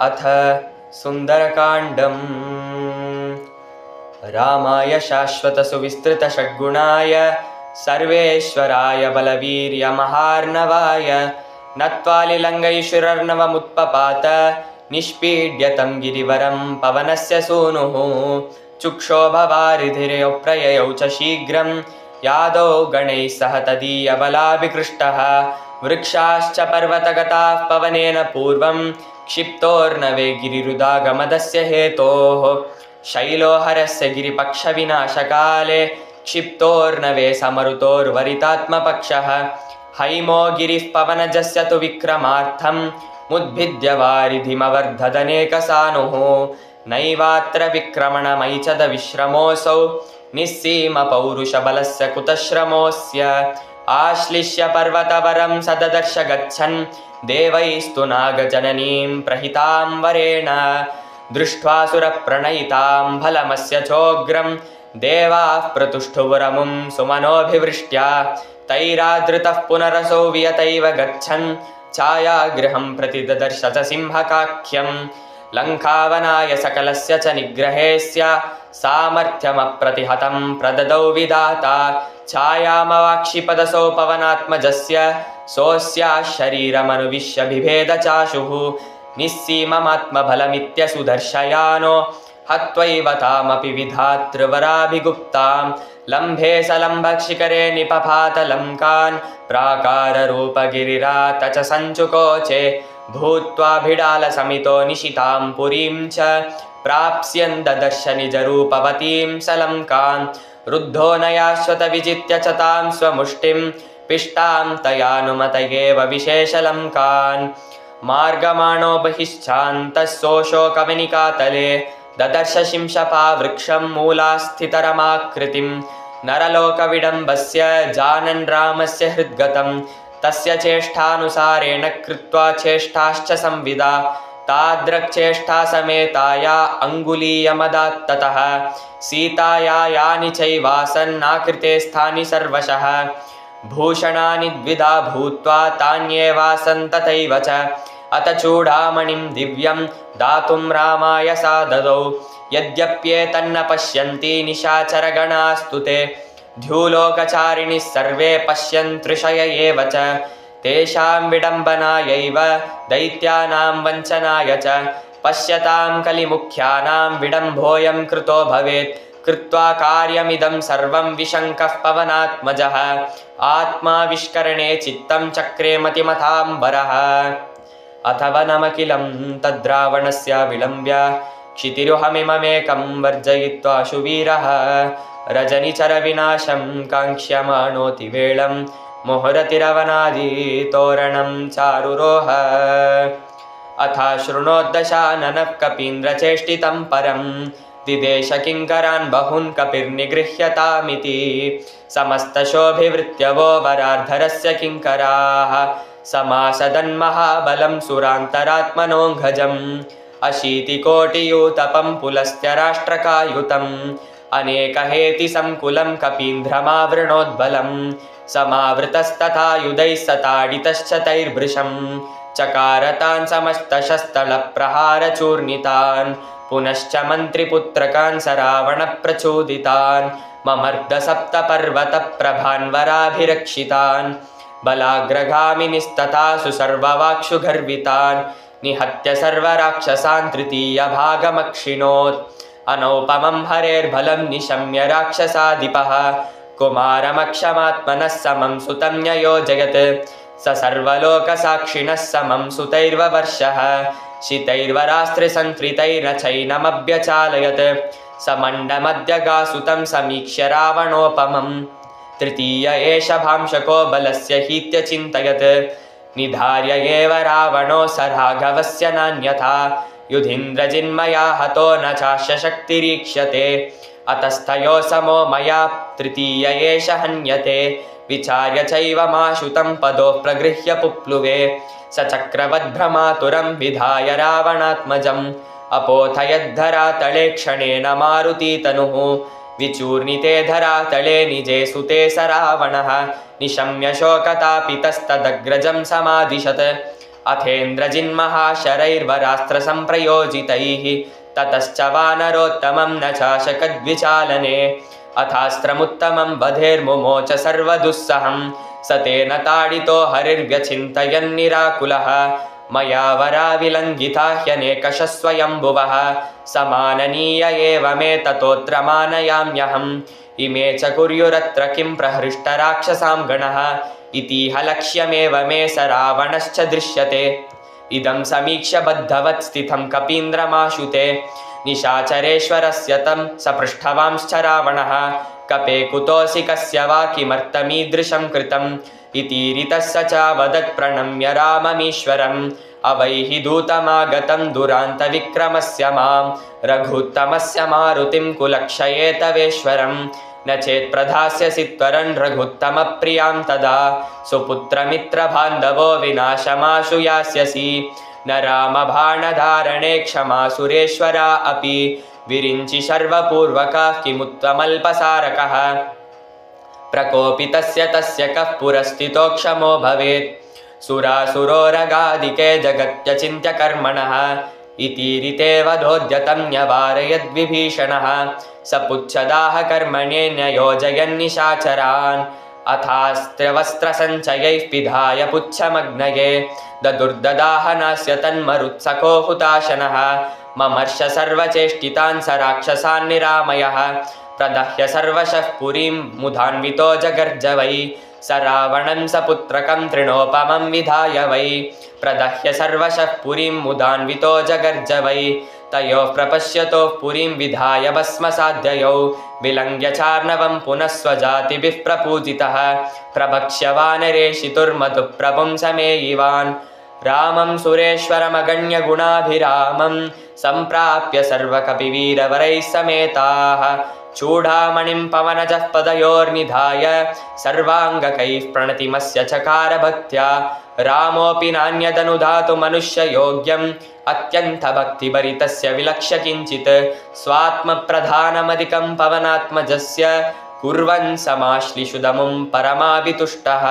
अथ सुन्दरकाण्डम्। रामाय शाश्वतसुविस्तृतषड्गुणाय सर्वेश्वराय बलवीर्यमहार्णवाय नत्वालिलङ्गैषुरर्णवमुत्पपात निष्पीड्यतं गिरिवरं पवनस्य सूनुः चुक्षोभवारिधिर्यौ प्रययौ च शीघ्रं यादौ गणैः सह तदीयबलाभिकृष्टः वृक्षाश्च पर्वतगताः पवनेन पूर्वं क्षिप्तोर्नवे गिरिरुदागमदस्य हेतोः शैलोहरस्य गिरिपक्षविनाशकाले क्षिप्तोर्नवे समरुतोर्वरितात्मपक्षः हैमो गिरिः पवनजस्य तु विक्रमार्थं मुद्भिद्य वारिधिमवर्धदनेकसानुः नैवात्र विक्रमणमैचदविश्रमोऽसौ निस्सीमपौरुषबलस्य कुतश्रमोऽस्य आश्लिष्य पर्वतवरं सददर्श गच्छन् देवैस्तु नागजननीं प्रहितां वरेण दृष्ट्वा सुरप्रणयितां फलमस्य चोग्रं देवाः प्रतुष्टुवरमुं सुमनोभिवृष्ट्या तैरादृतः पुनरसौ वियतैव गच्छन् छायागृहं प्रति ददर्श च सिंहकाख्यं लङ्कावनाय सकलस्य च निग्रहेस्य सामर्थ्यमप्रतिहतं प्रददौ विधाता छायामवाक्षिपदसौ पवनात्मजस्य सोऽस्याः शरीरमनुविश्य बिभेद चाशुः निस्सीममात्मबलमित्यसुदर्शयानो हत्वैव तामपि विधातृवराभिगुप्तां लम्भे सलम्भशिखरे निपपात लङ्कान् प्राकाररूपगिरिरात च सञ्चुकोचे भूत्वा भिडालसमितो निशितां पुरीं च प्राप्स्यन् ददर्श निजरूपवतीं सलङ्कान् रुद्धो नयाश्वत विजित्य च तां स्वमुष्टिं पिष्टां तयानुमतयेव विशेषलङ्कान् मार्गमाणो बहिश्चान्तः सोऽशोकवनिकातले ददर्श शिंशपा वृक्षं मूलास्थितरमाकृतिं नरलोकविडम्बस्य जानन् रामस्य हृद्गतं तस्य चेष्टानुसारेण कृत्वा चेष्टाश्च संविदा तादृक्चेष्टा समेताया अङ्गुलीयमदात्ततः सीताया यानि चैवासन्नाकृते स्थानि सर्वशः भूषणानि द्विधा भूत्वा तान्येवासन् तथैव च अत चूडामणिं दिव्यं दातुं रामाय सा ददौ यद्यप्येतन्न पश्यन्ति निशाचरगणास्तु ते द्युलोकचारिणिः सर्वे पश्यन्त्रिषय एव च तेषां विडम्बनायैव दैत्यानां वञ्चनाय च पश्यतां कलिमुख्यानां विडम्बोऽयं कृतो भवेत् कृत्वा कार्यमिदं सर्वं विशङ्कः पवनात्मजः आत्माविष्करणे चित्तं चक्रे मतिमथाम्बरः अथ वनमखिलं तद्रावणस्य विलम्ब्य क्षितिरुहमिममेकं वर्जयित्वा शुवीरः रजनिचरविनाशं काङ्क्ष्यमाणोऽतिवेळं मुहुरतिरवनादितोरणं चारुरोह अथ शृणोद्दशाननः कपीन्द्रचेष्टितं परं दिदेश किङ्करान् बहून् कपिर्निगृह्यतामिति समस्तशोभिवृत्य वो वरार्धरस्य किङ्कराः समासदन्महाबलं सुरान्तरात्मनोऽघजम् अशीतिकोटियूतपं पुलस्त्य राष्ट्रकायुतम् अनेकहेतिसङ्कुलं कपीन्द्रमावृणोद्बलं समावृतस्तथायुधैः सताडितश्च तैर्भृशं चकारतान् समस्तशस्तलप्रहारचूर्णितान् पुनश्च मन्त्रिपुत्रकान् सरावणप्रचोदितान् ममर्दसप्तपर्वतप्रभान्वराभिरक्षितान् बलाग्रगामिनिस्तथा सुसर्ववाक्षु गर्वितान् निहत्य सर्वराक्षसान् तृतीयभागमक्षिणोत् अनौपमं हरेर्बलं निशम्य राक्षसाधिपः कुमारमक्षमात्मनः समं सुतं न्ययोजयत् स सर्वलोकसाक्षिणः समं सुतैर्ववर्षः शितैर्वरास्त्रिसंस्कृतैरचैनमभ्यचालयत् समण्डमद्यगासुतं समीक्ष्य रावणोपमं तृतीय एष भांशको बलस्य हीत्यचिन्तयत् निधार्य एव रावणो स राघवस्य नान्यथा युधीन्द्रजिन्मया हतो न चास्य शक्तिरीक्ष्यते अतस्थयो समो मया तृतीय एष हन्यते विचार्य चैव माशुतं पदो प्रगृह्य पुप्लुवे स चक्रवद्भ्रमातुरं विधाय रावणात्मजम् अपोथयद्धरातले क्षणेन मारुतीतनुः विचूर्णिते धरातले निजे सुते स रावणः निशम्य शोकतापितस्तदग्रजं समादिशत् अथेन्द्रजिन्महाशरैर्वरास्त्रसम्प्रयोजितैः ततश्च वानरोत्तमं न चाशकद्विचालने अथास्त्रमुत्तमं वधेर्मुमोच सर्वदुस्सहं स तेन ताडितो हरिर्व्यचिन्तयन्निराकुलः मया वराविलङ्घिता ह्यनेकशः स्वयम्भुवः समाननीय एव मे ततोऽत्र मानयाम्यहम् इमे च कुर्युरत्र किं प्रहृष्टराक्षसां गणः इतीह लक्ष्यमेव मे स रावणश्च दृश्यते इदं समीक्ष्य बद्धवत् स्थितं कपीन्द्रमाशुते निशाचरेश्वरस्य तं सपृष्ठवांश्च रावणः कपे कुतोऽसि कस्य वा किमर्थमीदृशं कृतम् इतीरितः स च वदत् प्रणम्य राममीश्वरम् अवैहि दूतमागतं दुरान्तविक्रमस्य मां रघुत्तमस्य मारुतिं कुलक्षये तवेश्वरम् न चेत् प्रधास्यसि त्वरन् रघुत्तमप्रियां तदा सुपुत्रमित्रबान्धवो विनाशमाशु यास्यसि न रामबाणधारणे क्षमासुरेश्वरा अपि विरिञ्चि शर्वपूर्वकः किमुत्तमल्पसारकः प्रकोपितस्य तस्य कः पुरस्थितो क्षमो भवेत् सुरासुरोरगादिके जगत्यचिन्त्यकर्मणः इतीरिते वधोद्यतं न्यवारयद्विभीषणः स पुच्छदाह कर्मणे न्ययोजयन्निशाचरान् अथास्त्रवस्त्रसञ्चयैः पिधाय पुच्छमग्नये ददुर्ददाहनास्य तन्मरुत्सको हुताशनः ममर्ष सर्वचेष्टितान् स राक्षसान् निरामयः प्रदह्य सर्वशः पुरीं मुधान्वितो जगर्ज वै स रावणं सपुत्रकं तृणोपमं विधाय वै प्रदह्य सर्वशः पुरीं मुदान्वितो जगर्ज वै तयोः प्रपश्यतोः पुरीं विधाय भस्मसाध्ययौ विलङ्घ्य चार्णवं पुनः स्वजातिभिः प्रपूजितः प्रभक्ष्य वानरेषितुर्मधुप्रभुं समेयिवान् रामं सुरेश्वरमगण्य गुणाभिरामं सम्प्राप्य सर्वकपिवीरवरैः समेताः चूडामणिं पवनजः पदयोर्निधाय सर्वाङ्गकैः प्रणतिमस्य चकार भक्त्या रामोऽपि नान्यदनुधातु मनुष्ययोग्यम् अत्यन्तभक्तिभरितस्य विलक्ष्य किञ्चित् स्वात्मप्रधानमधिकं पवनात्मजस्य कुर्वन् समाश्लिषुदमुं परमाभितुष्टः।